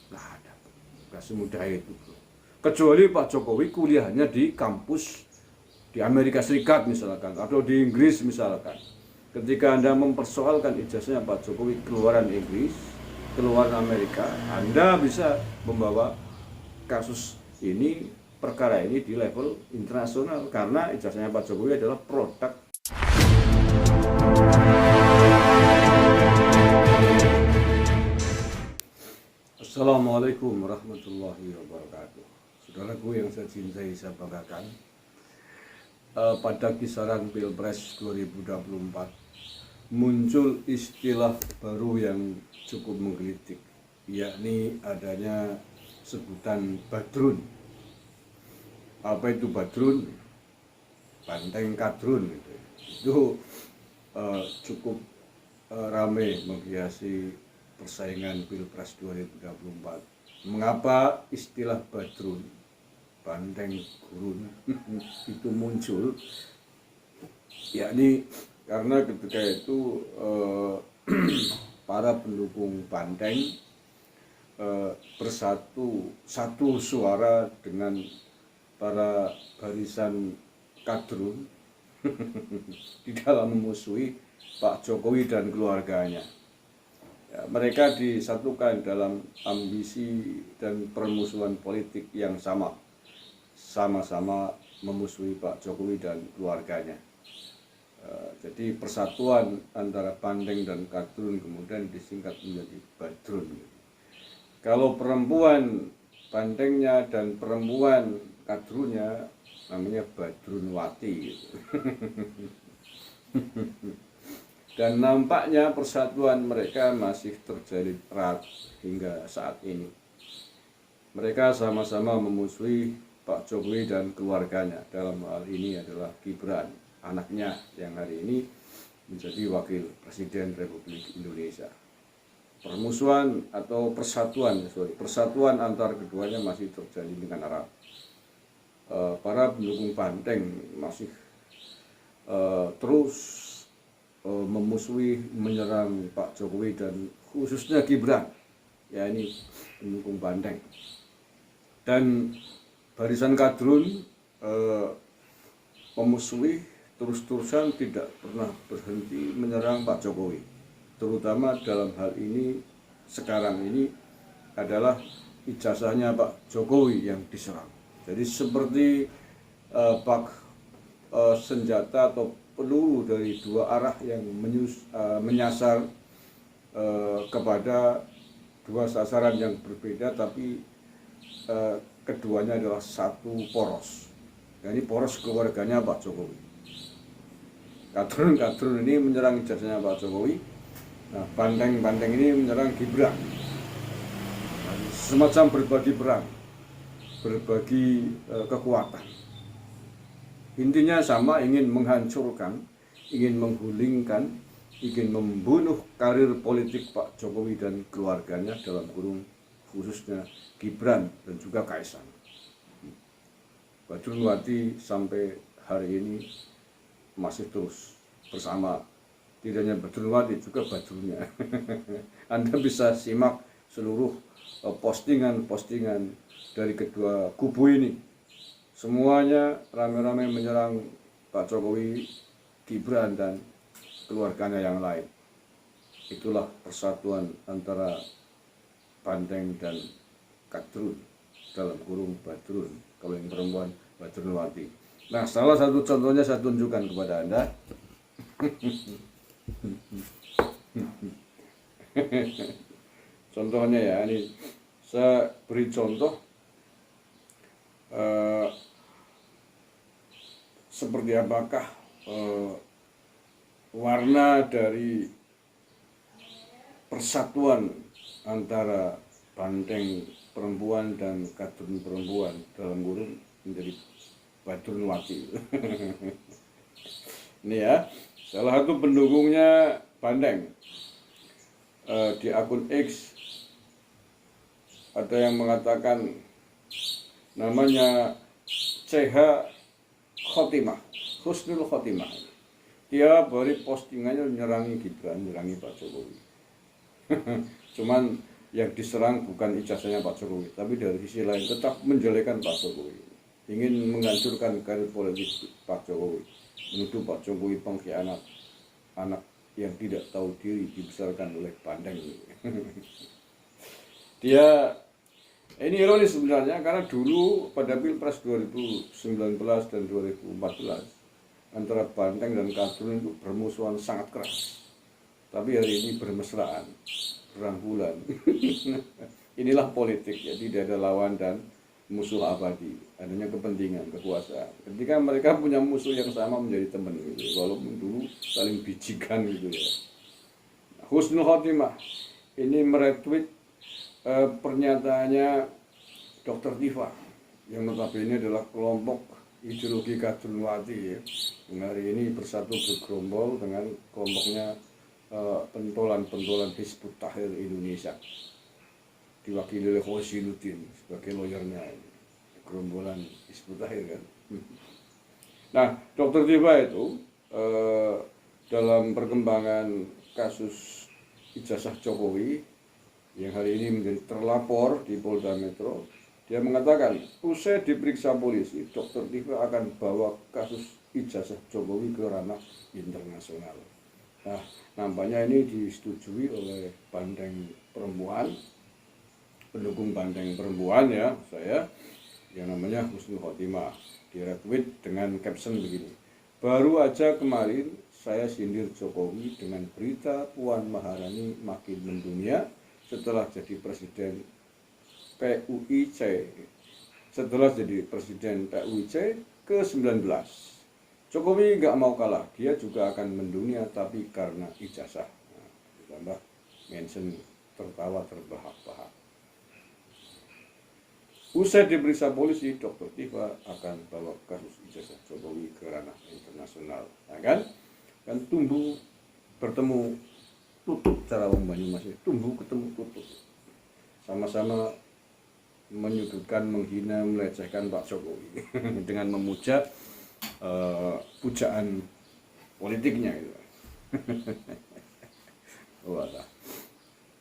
Nggak ada, nggak semudah itu, bro. Kecuali Pak Jokowi kuliahnya di kampus di Amerika Serikat misalkan, atau di Inggris misalkan. Ketika Anda mempersoalkan ijazahnya Pak Jokowi keluaran Inggris, keluaran Amerika, Anda bisa membawa kasus ini, perkara ini di level internasional, karena ijazahnya Pak Jokowi adalah produk. Assalamualaikum warahmatullahi wabarakatuh. Saudaraku yang saya cintai, saya banggakan, pada kisaran Pilpres 2024 muncul istilah baru yang cukup menggelitik, yakni adanya sebutan badrun. Apa itu badrun? Banteng kadrun gitu. Itu cukup ramai menghiasi persaingan Pilpres 2024. Mengapa istilah badrun, banteng gurun itu muncul? Yakni karena ketika itu para pendukung banteng bersatu satu suara dengan para barisan kadrun di dalam memusuhi Pak Jokowi dan keluarganya. Ya, mereka disatukan dalam ambisi dan permusuhan politik yang sama-sama memusuhi Pak Jokowi dan keluarganya. Jadi persatuan antara banteng dan kadrun kemudian disingkat menjadi badrun. Kalau perempuan bantengnya dan perempuan kadrunnya namanya badrunwati gitu. Dan nampaknya persatuan mereka masih terjalin erat hingga saat ini. Mereka sama-sama memusuhi Pak Jokowi dan keluarganya. Dalam hal ini adalah Gibran, anaknya yang hari ini menjadi Wakil Presiden Republik Indonesia. Permusuhan atau persatuan antar keduanya masih terjalin dengan erat. Para pendukung banteng masih terus memusuhi, menyerang Pak Jokowi dan khususnya Gibran, ya ini pendukung banteng. Dan barisan kadrun memusuhi terus-terusan, tidak pernah berhenti menyerang Pak Jokowi. Terutama dalam hal ini, sekarang ini adalah ijazahnya Pak Jokowi yang diserang. Jadi seperti senjata atau peluru dari dua arah yang menyasar kepada dua sasaran yang berbeda, tapi keduanya adalah satu poros. Nah, ini poros keluarganya Pak Jokowi. Kadrun ini menyerang ijazahnya Pak Jokowi. Nah, banteng ini menyerang Gibran. Semacam berbagi perang, berbagi kekuatan. Intinya sama, ingin menghancurkan, ingin menggulingkan, ingin membunuh karir politik Pak Jokowi dan keluarganya, dalam kurung khususnya Gibran dan juga Kaisang. Badrunwati sampai hari ini masih terus bersama. Tidak hanya Badrunwati, juga badrunnya. Anda bisa simak seluruh postingan dari kedua kubu ini. Semuanya ramai-ramai menyerang Pak Jokowi, Gibran, dan keluarganya yang lain. Itulah persatuan antara banteng dan kadrun, dalam kurung badrun. Kalau yang perempuan badrunwati. Nah, salah satu contohnya saya tunjukkan kepada Anda. Contohnya ya, ini saya beri contoh seperti apakah warna dari persatuan antara banteng perempuan dan kadrun perempuan, dalam kurung menjadi badrunwati. Ini ya, salah satu pendukungnya banteng di akun X ada yang mengatakan namanya CH Khotimah, Husnul Khotimah. Dia beri postingannya menyerangi Gibran, menyerangi Pak Jokowi. Cuman yang diserang bukan ijazahnya Pak Jokowi, tapi dari sisi lain tetap menjelekan Pak Jokowi, ingin menghancurkan karir politik Pak Jokowi, menuduh Pak Jokowi pengkhianat, anak yang tidak tahu diri dibesarkan oleh Bandeng. Dia ini ironis sebenarnya, karena dulu pada Pilpres 2019 dan 2014 antara Banteng dan Kadrun itu bermusuhan sangat keras. Tapi hari ini bermesraan, berangkulan. Inilah politik ya, tidak ada lawan dan musuh abadi, adanya kepentingan, kekuasaan. Ketika mereka punya musuh yang sama menjadi teman gitu, walaupun dulu saling bijikan gitu ya. Husnul Khotimah ini meretweet pernyataannya Dr. Tifa yang notabene adalah kelompok ideologi Kadrunwati ya, yang hari ini bersatu bergerombol dengan kelompoknya pentolan Hizbut Tahrir Indonesia, diwakili oleh Khosinuddin sebagai lawyernya, gerombolan Hizbut Tahrir kan. Nah, Dr. Tifa itu dalam perkembangan kasus ijazah Jokowi yang hari ini menjadi terlapor di Polda Metro, dia mengatakan usai diperiksa polisi, Dr. Tifa akan bawa kasus ijazah Jokowi ke ranah internasional. Nah, nampaknya ini disetujui oleh Bandeng perempuan, pendukung Bandeng perempuan ya, saya yang namanya Husnul Khotimah. Dia retweet dengan caption begini: baru aja kemarin saya sindir Jokowi dengan berita Puan Maharani makin mendunia setelah jadi presiden PUIC ke-19. Jokowi nggak mau kalah, dia juga akan mendunia tapi karena ijazah. Nah, ditambah mention tertawa terbahak-bahak. Usai diperiksa polisi, Dr. Tifa akan bawa kasus ijazah Jokowi ke ranah internasional. Nah, kan tumbuh bertemu tutup, cara orang Banyumas, tumbuh ketemu tutup, sama-sama menyudutkan, menghina, melecehkan Pak Jokowi dengan memuja pujaan politiknya gitu. Walah,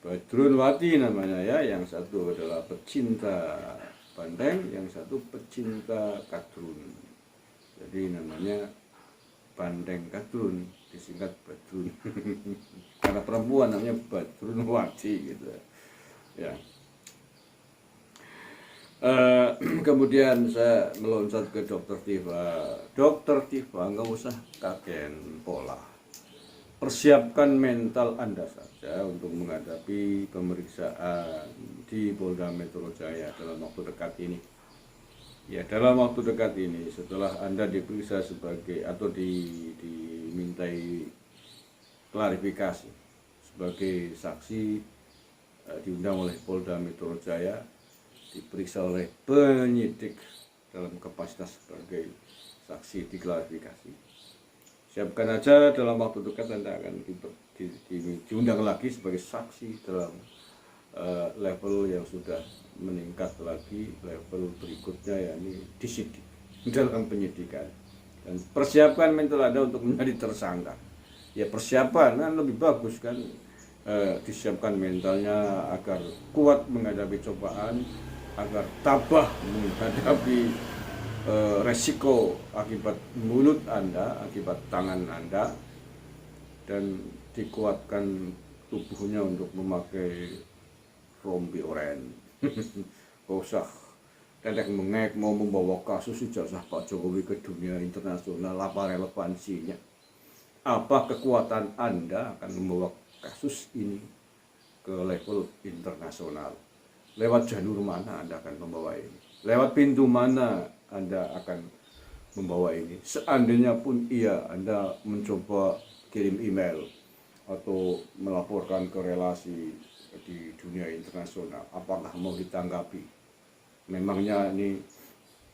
Badrunwati namanya ya, yang satu adalah pecinta Bandeng, yang satu pecinta Kadrun, jadi namanya Bandeng Kadrun, disingkat Badrun. Karena perempuan namanya Badrunwati gitu ya. Kemudian saya meloncat ke Dr. Tifa. Dr. Tifa, nggak usah kagen pola, persiapkan mental Anda saja untuk menghadapi pemeriksaan di Polda Metro Jaya dalam waktu dekat ini. Ya, dalam waktu dekat ini, setelah Anda diperiksa sebagai atau dimintai klarifikasi sebagai saksi, diundang oleh Polda Metro Jaya, diperiksa oleh penyidik dalam kapasitas sebagai saksi diklarifikasi. Siapkan aja, dalam waktu dekat Anda akan diundang lagi sebagai saksi dalam level yang sudah meningkat lagi, level berikutnya yakni disidik dalam penyidikan. Dan persiapkan mental Anda untuk menjadi tersangka. Ya, persiapan kan lebih bagus kan, disiapkan mentalnya agar kuat menghadapi cobaan, agar tabah menghadapi resiko akibat mulut Anda, akibat tangan Anda, dan dikuatkan tubuhnya untuk memakai rompi oranye. Gak usah tetek mengek mau membawa kasus ijazah Pak Jokowi ke dunia internasional. Apa relevansinya? Apa kekuatan Anda akan membawa kasus ini ke level internasional? Lewat jalur mana Anda akan membawa ini? Lewat pintu mana Anda akan membawa ini? Seandainya pun iya Anda mencoba kirim email atau melaporkan ke relasi di dunia internasional, apakah mau ditanggapi? Memangnya ini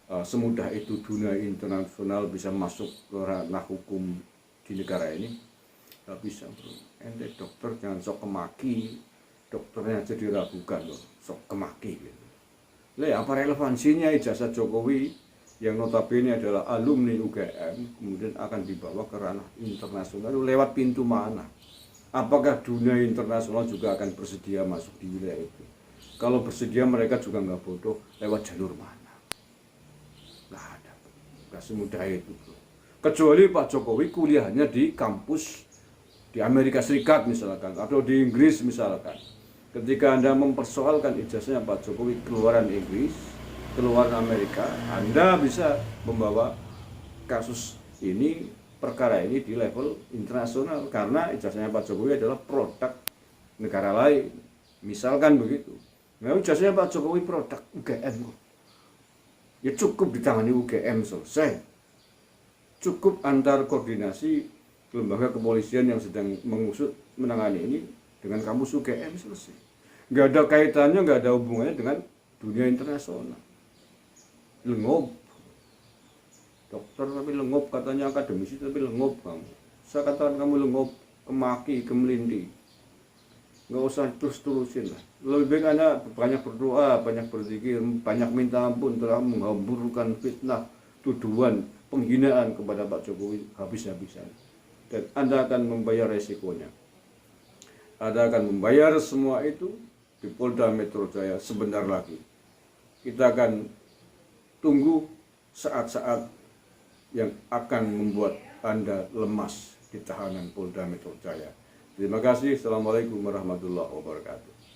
semudah itu dunia internasional bisa masuk ke ranah hukum di negara ini? Gak bisa bro. Ente dokter jangan sok kemaki, dokternya aja diragukan loh, sok kemaki gitu. Lah apa relevansinya ijazah Jokowi yang notabene adalah alumni UGM kemudian akan dibawa ke ranah internasional? Lewat pintu mana? Apakah dunia internasional juga akan bersedia masuk di wilayah itu? Kalau bersedia mereka juga nggak bodoh lewat jalur mana. Nggak ada, nggak semudah itu. Kecuali Pak Jokowi kuliahnya di kampus di Amerika Serikat misalkan, atau di Inggris misalkan. Ketika Anda mempersoalkan ijazahnya Pak Jokowi keluaran Inggris, keluaran Amerika, Anda bisa membawa kasus ini, perkara ini di level internasional, karena ijazahnya Pak Jokowi adalah produk negara lain, misalkan begitu. Nah, ijazahnya Pak Jokowi produk UGM, ya cukup ditangani UGM, selesai. Cukup antar koordinasi lembaga kepolisian yang sedang mengusut menangani ini dengan kampus UGM, selesai. Nggak ada kaitannya, nggak ada hubungannya dengan dunia internasional. Lengop, dokter tapi lengop, katanya akademisi tapi lengop kamu. Saya katakan kamu lengop, kemaki, kemelindi. Nggak usah terus-terusin lah. Lebih baik Anda banyak berdoa, banyak berzikir, banyak minta ampun telah menghamburkan fitnah, tuduhan, penghinaan kepada Pak Jokowi habis-habisan. Dan Anda akan membayar resikonya. Anda akan membayar semua itu di Polda Metro Jaya sebentar lagi. Kita akan tunggu saat-saat yang akan membuat Anda lemas di tahanan Polda Metro Jaya. Terima kasih. Assalamualaikum warahmatullahi wabarakatuh.